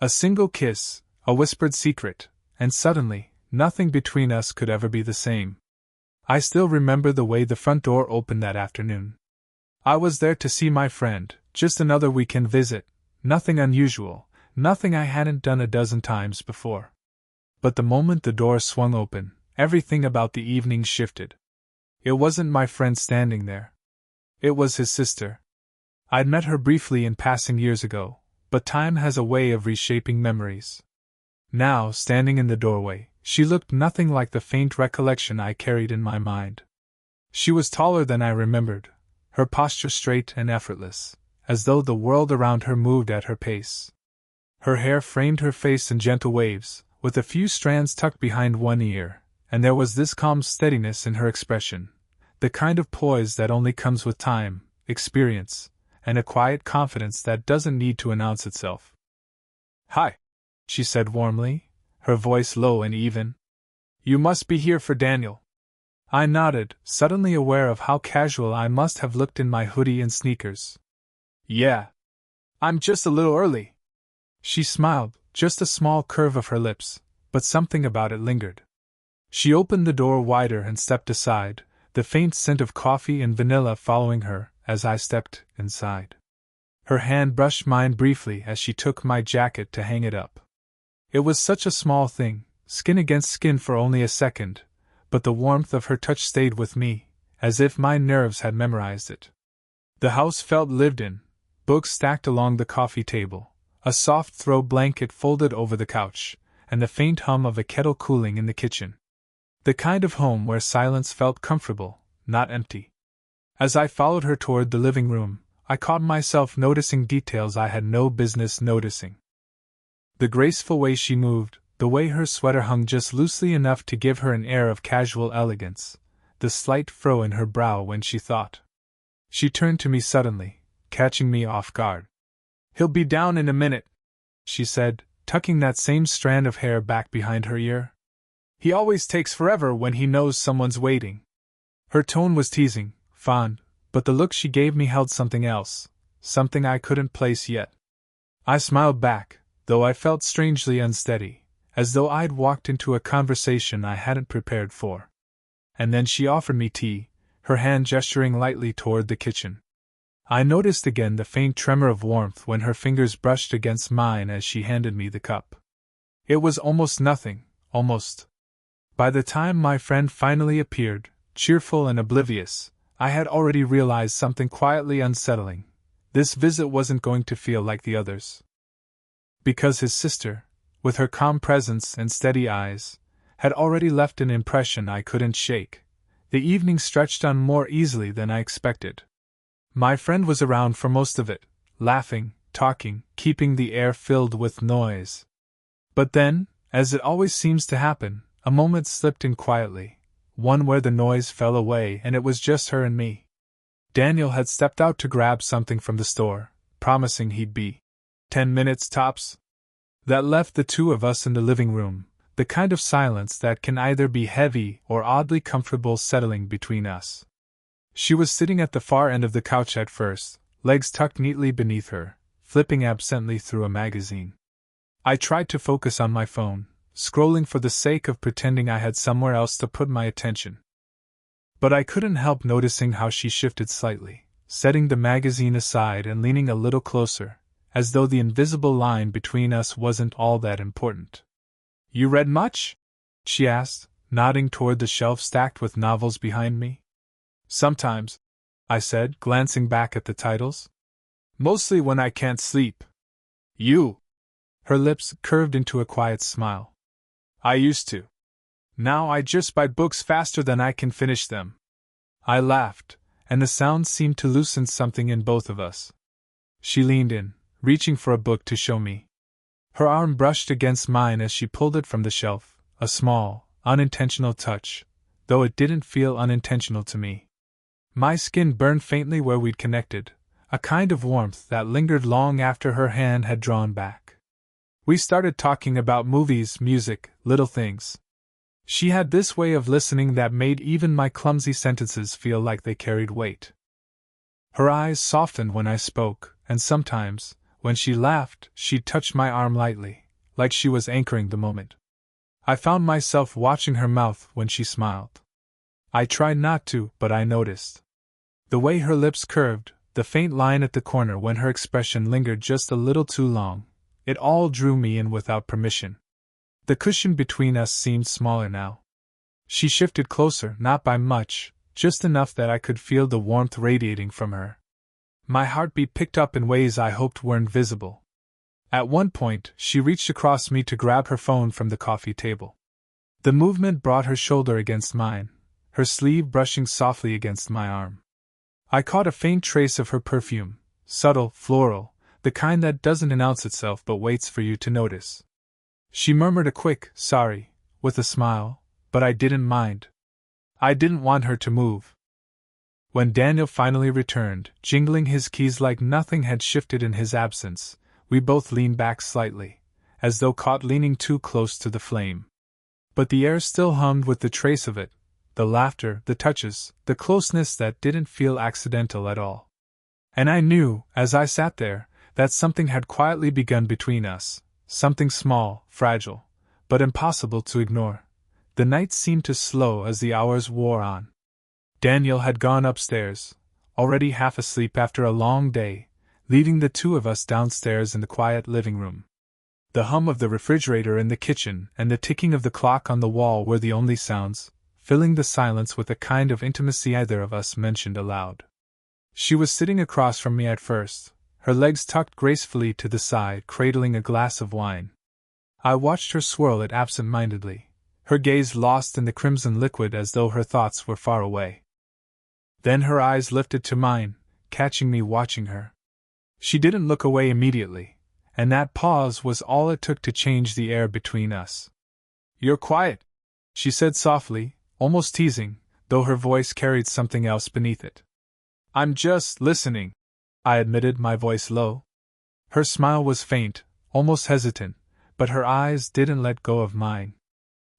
A single kiss, a whispered secret, and suddenly, nothing between us could ever be the same. I still remember the way the front door opened that afternoon. I was there to see my friend, just another weekend visit, nothing unusual, nothing I hadn't done a dozen times before. But the moment the door swung open, everything about the evening shifted. It wasn't my friend standing there. It was his sister. I'd met her briefly in passing years ago, but time has a way of reshaping memories. Now, standing in the doorway, she looked nothing like the faint recollection I carried in my mind. She was taller than I remembered, her posture straight and effortless, as though the world around her moved at her pace. Her hair framed her face in gentle waves, with a few strands tucked behind one ear, and there was this calm steadiness in her expression, the kind of poise that only comes with time, experience, and a quiet confidence that doesn't need to announce itself. "Hi," she said warmly, her voice low and even. "You must be here for Daniel." I nodded, suddenly aware of how casual I must have looked in my hoodie and sneakers. "Yeah. I'm just a little early." She smiled, just a small curve of her lips, but something about it lingered. She opened the door wider and stepped aside, the faint scent of coffee and vanilla following her as I stepped inside. Her hand brushed mine briefly as she took my jacket to hang it up. It was such a small thing, skin against skin for only a second, but the warmth of her touch stayed with me, as if my nerves had memorized it. The house felt lived in, books stacked along the coffee table, a soft throw blanket folded over the couch, and the faint hum of a kettle cooling in the kitchen. The kind of home where silence felt comfortable, not empty. As I followed her toward the living room, I caught myself noticing details I had no business noticing. The graceful way she moved, the way her sweater hung just loosely enough to give her an air of casual elegance, the slight frow in her brow when she thought. She turned to me suddenly, catching me off guard. "He'll be down in a minute," she said, tucking that same strand of hair back behind her ear. "He always takes forever when he knows someone's waiting." Her tone was teasing, fond, but the look she gave me held something else, something I couldn't place yet. I smiled back, though I felt strangely unsteady, as though I'd walked into a conversation I hadn't prepared for. And then she offered me tea, her hand gesturing lightly toward the kitchen. I noticed again the faint tremor of warmth when her fingers brushed against mine as she handed me the cup. It was almost nothing, almost. By the time my friend finally appeared, cheerful and oblivious, I had already realized something quietly unsettling. This visit wasn't going to feel like the others. Because his sister, with her calm presence and steady eyes, had already left an impression I couldn't shake, the evening stretched on more easily than I expected. My friend was around for most of it, laughing, talking, keeping the air filled with noise. But then, as it always seems to happen, a moment slipped in quietly, one where the noise fell away and it was just her and me. Daniel had stepped out to grab something from the store, promising he'd be 10 minutes tops. That left the two of us in the living room, the kind of silence that can either be heavy or oddly comfortable settling between us. She was sitting at the far end of the couch at first, legs tucked neatly beneath her, flipping absently through a magazine. I tried to focus on my phone, scrolling for the sake of pretending I had somewhere else to put my attention. But I couldn't help noticing how she shifted slightly, setting the magazine aside and leaning a little closer, as though the invisible line between us wasn't all that important. "You read much?" she asked, nodding toward the shelf stacked with novels behind me. "Sometimes," I said, glancing back at the titles. "Mostly when I can't sleep." "You?" Her lips curved into a quiet smile. "I used to. Now I just buy books faster than I can finish them." I laughed, and the sound seemed to loosen something in both of us. She leaned in, reaching for a book to show me. Her arm brushed against mine as she pulled it from the shelf, a small, unintentional touch, though it didn't feel unintentional to me. My skin burned faintly where we'd connected, a kind of warmth that lingered long after her hand had drawn back. We started talking about movies, music, little things. She had this way of listening that made even my clumsy sentences feel like they carried weight. Her eyes softened when I spoke, and sometimes, When she laughed, she touched my arm lightly, like she was anchoring the moment. I found myself watching her mouth when she smiled. I tried not to, but I noticed. The way her lips curved, the faint line at the corner when her expression lingered just a little too long, it all drew me in without permission. The cushion between us seemed smaller now. She shifted closer, not by much, just enough that I could feel the warmth radiating from her. My heartbeat picked up in ways I hoped weren't visible. At one point, she reached across me to grab her phone from the coffee table. The movement brought her shoulder against mine, her sleeve brushing softly against my arm. I caught a faint trace of her perfume, subtle, floral, the kind that doesn't announce itself but waits for you to notice. She murmured a quick, sorry, with a smile, but I didn't mind. I didn't want her to move. When Daniel finally returned, jingling his keys like nothing had shifted in his absence, we both leaned back slightly, as though caught leaning too close to the flame. But the air still hummed with the trace of it, the laughter, the touches, the closeness that didn't feel accidental at all. And I knew, as I sat there, that something had quietly begun between us, something small, fragile, but impossible to ignore. The night seemed to slow as the hours wore on. Daniel had gone upstairs, already half asleep after a long day, leaving the two of us downstairs in the quiet living room. The hum of the refrigerator in the kitchen and the ticking of the clock on the wall were the only sounds, filling the silence with a kind of intimacy neither of us mentioned aloud. She was sitting across from me at first, her legs tucked gracefully to the side, cradling a glass of wine. I watched her swirl it absent-mindedly, her gaze lost in the crimson liquid as though her thoughts were far away. Then her eyes lifted to mine, catching me watching her. She didn't look away immediately, and that pause was all it took to change the air between us. "You're quiet," she said softly, almost teasing, though her voice carried something else beneath it. "I'm just listening," I admitted, my voice low. Her smile was faint, almost hesitant, but her eyes didn't let go of mine.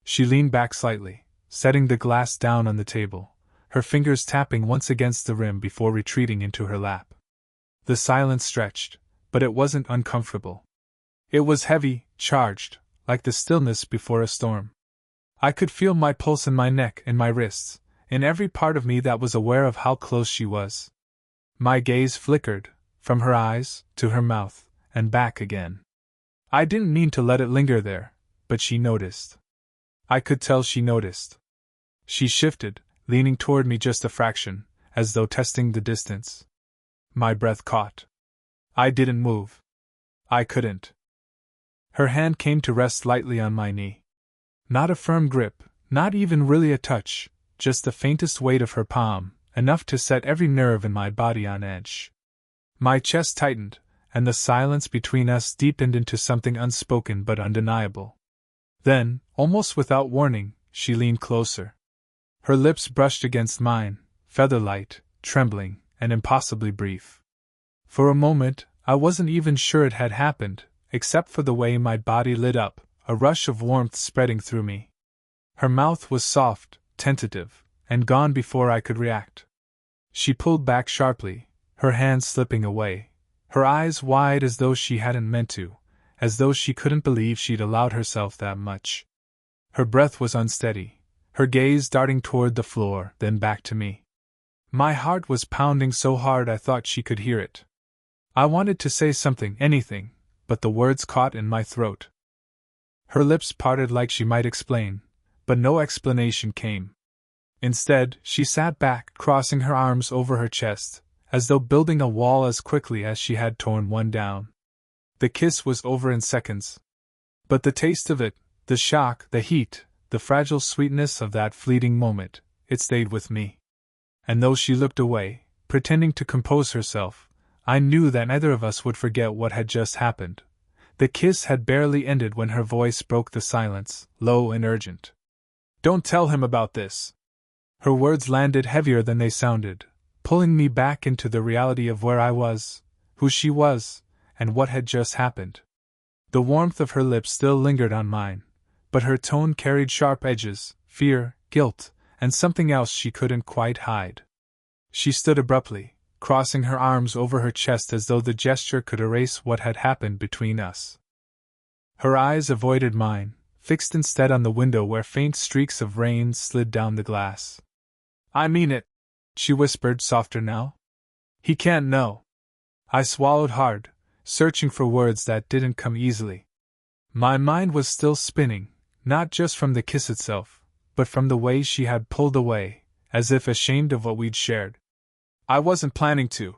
She leaned back slightly, setting the glass down on the table, her fingers tapping once against the rim before retreating into her lap. The silence stretched, but it wasn't uncomfortable. It was heavy, charged, like the stillness before a storm. I could feel my pulse in my neck and my wrists, in every part of me that was aware of how close she was. My gaze flickered, from her eyes, to her mouth, and back again. I didn't mean to let it linger there, but she noticed. I could tell she noticed. She shifted, leaning toward me just a fraction, as though testing the distance. My breath caught. I didn't move. I couldn't. Her hand came to rest lightly on my knee. Not a firm grip, not even really a touch, just the faintest weight of her palm, enough to set every nerve in my body on edge. My chest tightened, and the silence between us deepened into something unspoken but undeniable. Then, almost without warning, she leaned closer. Her lips brushed against mine, feather-light, trembling, and impossibly brief. For a moment, I wasn't even sure it had happened, except for the way my body lit up, a rush of warmth spreading through me. Her mouth was soft, tentative, and gone before I could react. She pulled back sharply, her hands slipping away, her eyes wide as though she hadn't meant to, as though she couldn't believe she'd allowed herself that much. Her breath was unsteady, her gaze darting toward the floor, then back to me. My heart was pounding so hard I thought she could hear it. I wanted to say something, anything, but the words caught in my throat. Her lips parted like she might explain, but no explanation came. Instead, she sat back, crossing her arms over her chest, as though building a wall as quickly as she had torn one down. The kiss was over in seconds. But the taste of it, the shock, the heat, the fragile sweetness of that fleeting moment, it stayed with me. And though she looked away, pretending to compose herself, I knew that neither of us would forget what had just happened. The kiss had barely ended when her voice broke the silence, low and urgent. "Don't tell him about this." Her words landed heavier than they sounded, pulling me back into the reality of where I was, who she was, and what had just happened. The warmth of her lips still lingered on mine, but her tone carried sharp edges, fear, guilt, and something else she couldn't quite hide. She stood abruptly, crossing her arms over her chest as though the gesture could erase what had happened between us. Her eyes avoided mine, fixed instead on the window where faint streaks of rain slid down the glass. "I mean it," she whispered, softer now. "He can't know." I swallowed hard, searching for words that didn't come easily. My mind was still spinning, not just from the kiss itself, but from the way she had pulled away, as if ashamed of what we'd shared. "I wasn't planning to,"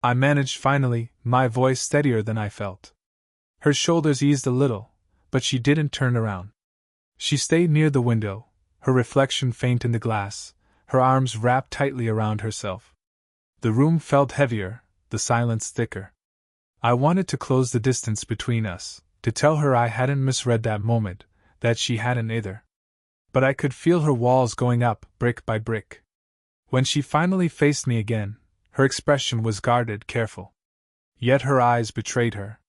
I managed finally, my voice steadier than I felt. Her shoulders eased a little, but she didn't turn around. She stayed near the window, her reflection faint in the glass, her arms wrapped tightly around herself. The room felt heavier, the silence thicker. I wanted to close the distance between us, to tell her I hadn't misread that moment, that she hadn't either. But I could feel her walls going up, brick by brick. When she finally faced me again, her expression was guarded, careful. Yet her eyes betrayed her.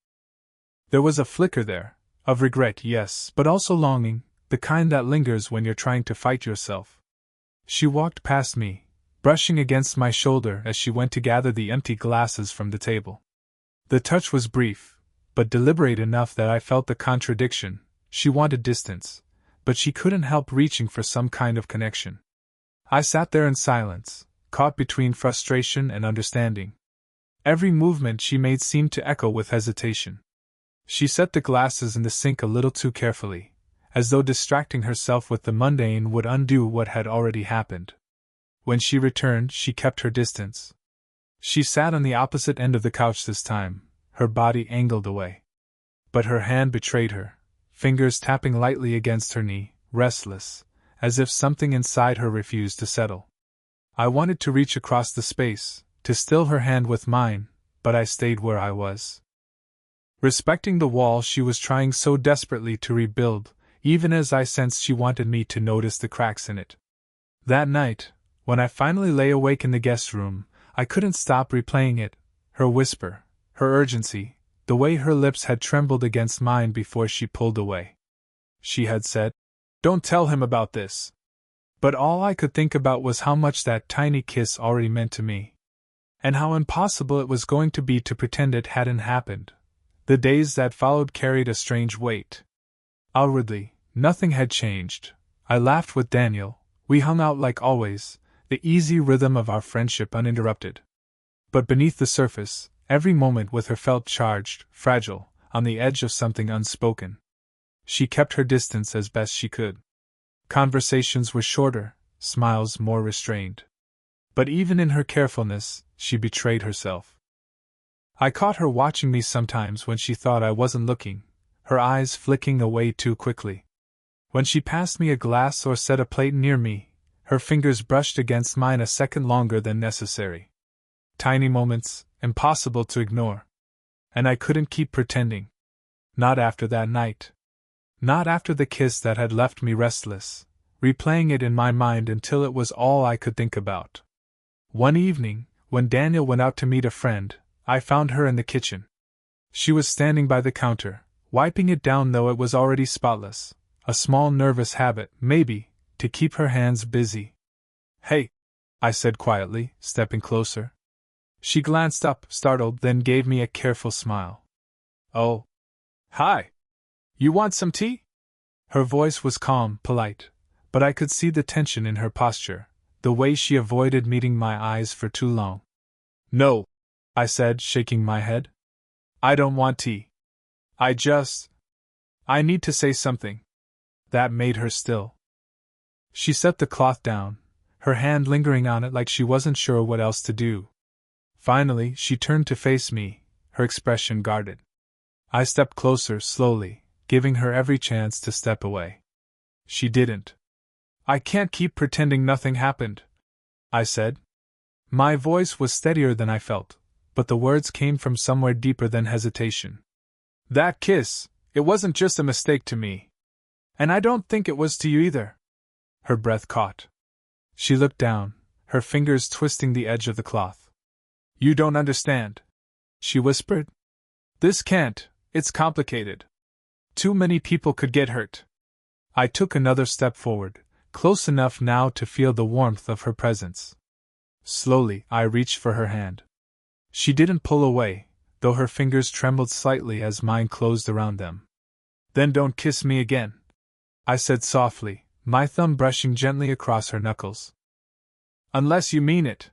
There was a flicker there, of regret, yes, but also longing, the kind that lingers when you're trying to fight yourself. She walked past me, brushing against my shoulder as she went to gather the empty glasses from the table. The touch was brief, but deliberate enough that I felt the contradiction. She wanted distance, but she couldn't help reaching for some kind of connection. I sat there in silence, caught between frustration and understanding. Every movement she made seemed to echo with hesitation. She set the glasses in the sink a little too carefully, as though distracting herself with the mundane would undo what had already happened. When she returned, she kept her distance. She sat on the opposite end of the couch this time, her body angled away. But her hand betrayed her, fingers tapping lightly against her knee, restless, as if something inside her refused to settle. I wanted to reach across the space, to still her hand with mine, but I stayed where I was. Respecting the wall she was trying so desperately to rebuild, even as I sensed she wanted me to notice the cracks in it. That night, when I finally lay awake in the guest room, I couldn't stop replaying it, her whisper, her urgency, the way her lips had trembled against mine before she pulled away. She had said, "Don't tell him about this." But all I could think about was how much that tiny kiss already meant to me. And how impossible it was going to be to pretend it hadn't happened. The days that followed carried a strange weight. Outwardly, nothing had changed. I laughed with Daniel, we hung out like always, the easy rhythm of our friendship uninterrupted. But beneath the surface, every moment with her felt charged, fragile, on the edge of something unspoken. She kept her distance as best she could. Conversations were shorter, smiles more restrained. But even in her carefulness, she betrayed herself. I caught her watching me sometimes when she thought I wasn't looking, her eyes flicking away too quickly. When she passed me a glass or set a plate near me, her fingers brushed against mine a second longer than necessary. Tiny moments, impossible to ignore. And I couldn't keep pretending. Not after that night. Not after the kiss that had left me restless, replaying it in my mind until it was all I could think about. One evening, when Daniel went out to meet a friend, I found her in the kitchen. She was standing by the counter, wiping it down though it was already spotless, a small nervous habit, maybe, to keep her hands busy. "Hey," I said quietly, stepping closer. She glanced up, startled, then gave me a careful smile. "Oh. Hi. You want some tea?" Her voice was calm, polite, but I could see the tension in her posture, the way she avoided meeting my eyes for too long. "No," I said, shaking my head. "I don't want tea. I need to say something." That made her still. She set the cloth down, her hand lingering on it like she wasn't sure what else to do. Finally, she turned to face me, her expression guarded. I stepped closer, slowly, giving her every chance to step away. She didn't. "I can't keep pretending nothing happened," I said. My voice was steadier than I felt, but the words came from somewhere deeper than hesitation. "That kiss, it wasn't just a mistake to me. And I don't think it was to you either." Her breath caught. She looked down, her fingers twisting the edge of the cloth. "You don't understand," she whispered. It's complicated. Too many people could get hurt." I took another step forward, close enough now to feel the warmth of her presence. Slowly, I reached for her hand. She didn't pull away, though her fingers trembled slightly as mine closed around them. Then don't kiss me again, I said softly, my thumb brushing gently across her knuckles. Unless you mean it.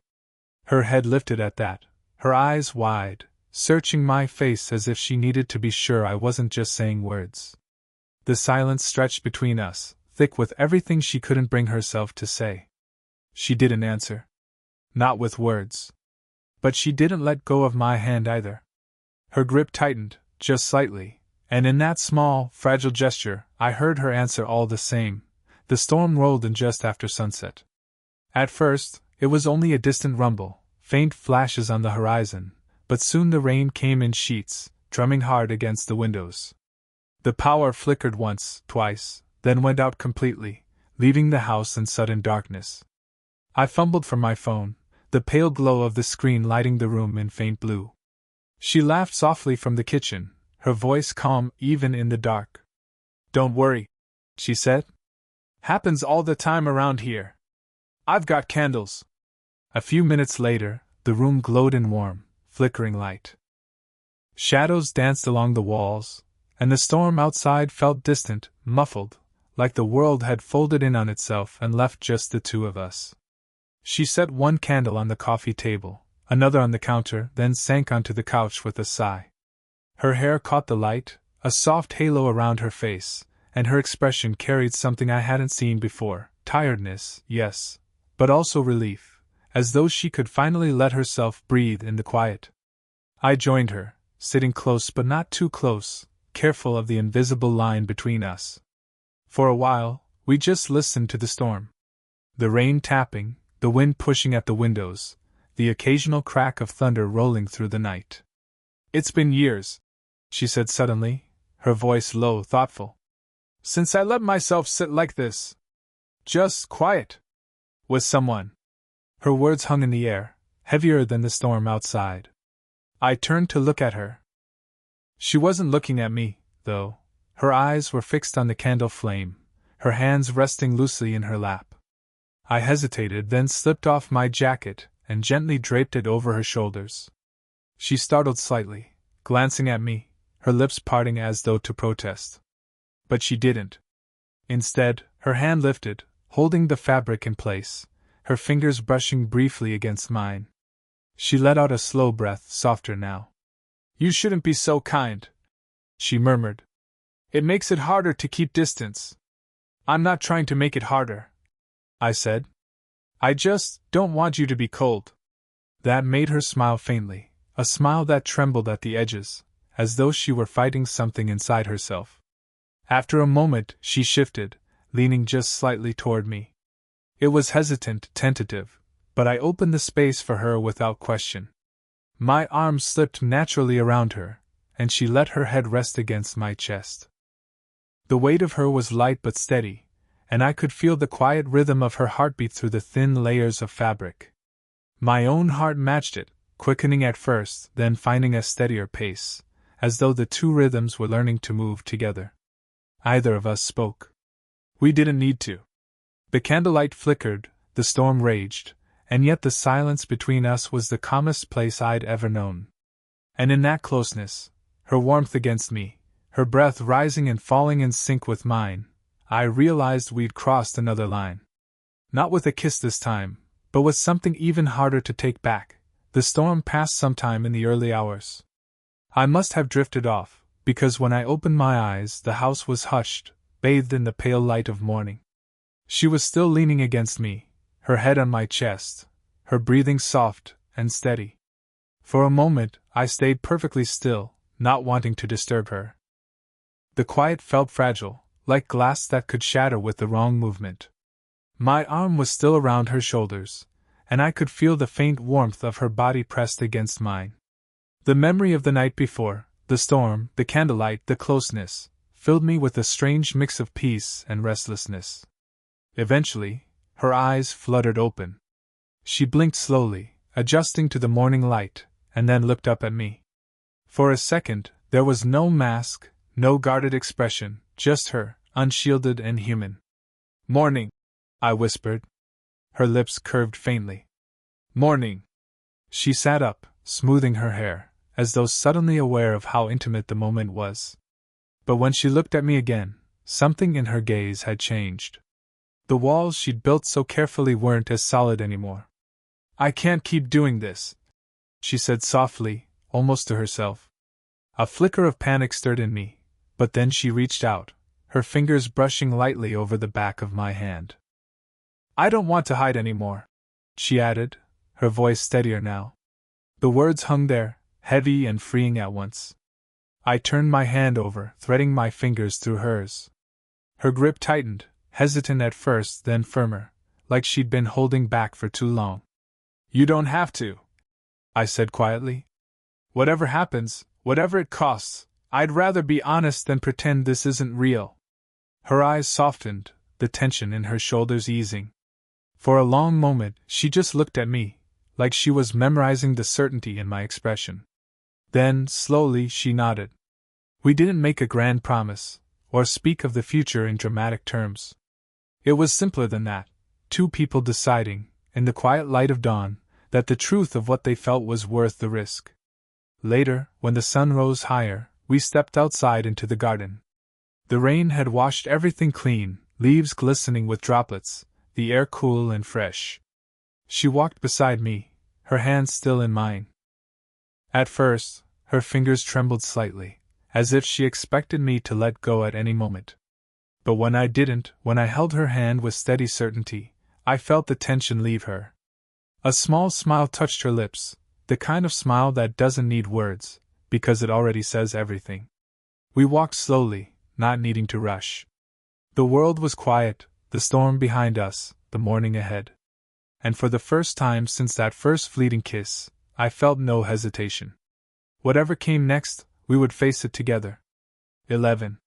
Her head lifted at that, her eyes wide, searching my face as if she needed to be sure I wasn't just saying words. The silence stretched between us, thick with everything she couldn't bring herself to say. She didn't answer. Not with words. But she didn't let go of my hand either. Her grip tightened, just slightly, and in that small, fragile gesture, I heard her answer all the same. The storm rolled in just after sunset. At first, it was only a distant rumble, faint flashes on the horizon, but soon the rain came in sheets, drumming hard against the windows. The power flickered once, twice, then went out completely, leaving the house in sudden darkness. I fumbled for my phone, the pale glow of the screen lighting the room in faint blue. She laughed softly from the kitchen, her voice calm even in the dark. Don't worry, she said. Happens all the time around here. I've got candles. A few minutes later, the room glowed in warm, flickering light. Shadows danced along the walls, and the storm outside felt distant, muffled, like the world had folded in on itself and left just the two of us. She set one candle on the coffee table, another on the counter, then sank onto the couch with a sigh. Her hair caught the light, a soft halo around her face, and her expression carried something I hadn't seen before, tiredness, yes, but also relief, as though she could finally let herself breathe in the quiet. I joined her, sitting close but not too close, careful of the invisible line between us. For a while, we just listened to the storm. The rain tapping, the wind pushing at the windows, the occasional crack of thunder rolling through the night. It's been years, she said suddenly, her voice low, thoughtful, since I let myself sit like this. Just quiet. With someone. Her words hung in the air, heavier than the storm outside. I turned to look at her. She wasn't looking at me, though. Her eyes were fixed on the candle flame, her hands resting loosely in her lap. I hesitated, then slipped off my jacket and gently draped it over her shoulders. She startled slightly, glancing at me, her lips parting as though to protest. But she didn't. Instead, her hand lifted, holding the fabric in place, her fingers brushing briefly against mine. She let out a slow breath, softer now. You shouldn't be so kind, she murmured. It makes it harder to keep distance. I'm not trying to make it harder, I said. I just don't want you to be cold. That made her smile faintly, a smile that trembled at the edges, as though she were fighting something inside herself. After a moment, she shifted, leaning just slightly toward me. It was hesitant, tentative, but I opened the space for her without question. My arms slipped naturally around her, and she let her head rest against my chest. The weight of her was light but steady, and I could feel the quiet rhythm of her heartbeat through the thin layers of fabric. My own heart matched it, quickening at first, then finding a steadier pace, as though the two rhythms were learning to move together. Neither of us spoke. We didn't need to. The candlelight flickered, the storm raged, and yet the silence between us was the calmest place I'd ever known. And in that closeness, her warmth against me, her breath rising and falling in sync with mine, I realized we'd crossed another line. Not with a kiss this time, but with something even harder to take back. The storm passed sometime in the early hours. I must have drifted off, because when I opened my eyes the house was hushed, bathed in the pale light of morning. She was still leaning against me, her head on my chest, her breathing soft and steady. For a moment I stayed perfectly still, not wanting to disturb her. The quiet felt fragile, like glass that could shatter with the wrong movement. My arm was still around her shoulders, and I could feel the faint warmth of her body pressed against mine. The memory of the night before, the storm, the candlelight, the closeness, filled me with a strange mix of peace and restlessness. Eventually, her eyes fluttered open. She blinked slowly, adjusting to the morning light, and then looked up at me. For a second, there was no mask, no guarded expression, just her, unshielded and human. "Morning," I whispered. Her lips curved faintly. Morning. She sat up, smoothing her hair, as though suddenly aware of how intimate the moment was. But when she looked at me again, something in her gaze had changed. The walls she'd built so carefully weren't as solid anymore. I can't keep doing this, she said softly, almost to herself. A flicker of panic stirred in me, but then she reached out, her fingers brushing lightly over the back of my hand. I don't want to hide anymore, she added, her voice steadier now. The words hung there, heavy and freeing at once. I turned my hand over, threading my fingers through hers. Her grip tightened, hesitant at first, then firmer, like she'd been holding back for too long. You don't have to, I said quietly. Whatever happens, whatever it costs, I'd rather be honest than pretend this isn't real. Her eyes softened, the tension in her shoulders easing. For a long moment, she just looked at me, like she was memorizing the certainty in my expression. Then, slowly, she nodded. We didn't make a grand promise, or speak of the future in dramatic terms. It was simpler than that, two people deciding, in the quiet light of dawn, that the truth of what they felt was worth the risk. Later, when the sun rose higher, we stepped outside into the garden. The rain had washed everything clean, leaves glistening with droplets, the air cool and fresh. She walked beside me, her hands still in mine. At first, her fingers trembled slightly, as if she expected me to let go at any moment. But when I didn't, when I held her hand with steady certainty, I felt the tension leave her. A small smile touched her lips, the kind of smile that doesn't need words, because it already says everything. We walked slowly, not needing to rush. The world was quiet, the storm behind us, the morning ahead. And for the first time since that first fleeting kiss, I felt no hesitation. Whatever came next, we would face it together. 11.